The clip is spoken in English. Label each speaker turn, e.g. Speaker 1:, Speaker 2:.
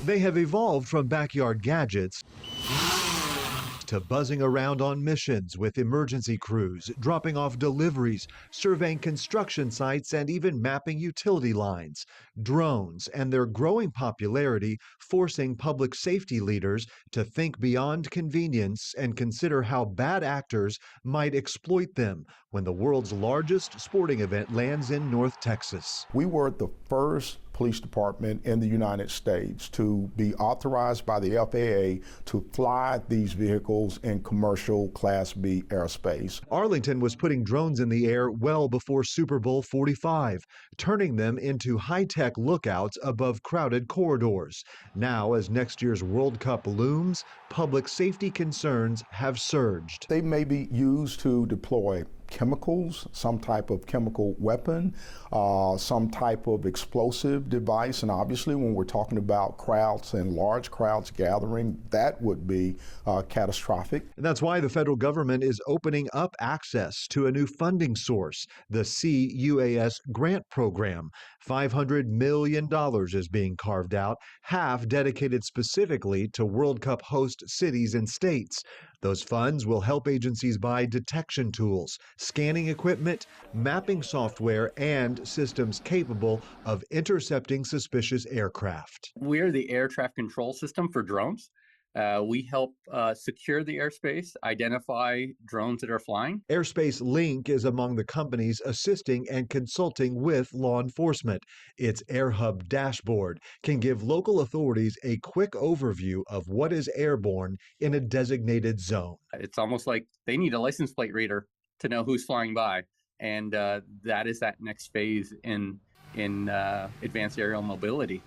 Speaker 1: They have evolved from backyard gadgets to buzzing around on missions with emergency crews, dropping off deliveries, surveying construction sites, and even mapping utility lines. Drones and their growing popularity forcing public safety leaders to think beyond convenience and consider how bad actors might exploit them when the world's largest sporting event lands in North Texas.
Speaker 2: We were the first police department in the United States to be authorized by the FAA to fly these vehicles in commercial Class B airspace.
Speaker 1: Arlington was putting drones in the air well before Super Bowl 45, turning them into high-tech lookouts above crowded corridors. Now, as next year's World Cup looms, public safety concerns have surged.
Speaker 2: They may be used to deploy chemicals, some type of chemical weapon, some type of explosive device. And obviously, when we're talking about crowds and large crowds gathering, that would be catastrophic.
Speaker 1: And that's why the federal government is opening up access to a new funding source, the CUAS grant program. $500 million is being carved out, half dedicated specifically to World Cup host cities and states. Those funds will help agencies buy detection tools, scanning equipment, mapping software, and systems capable of intercepting suspicious aircraft.
Speaker 3: We're the air traffic control system for drones. We help secure the airspace, identify drones that are flying.
Speaker 1: Airspace Link is among the companies assisting and consulting with law enforcement. Its AirHub dashboard can give local authorities a quick overview of what is airborne in a designated zone.
Speaker 3: It's almost like they need a license plate reader to know who's flying by. And that is that next phase in advanced aerial mobility.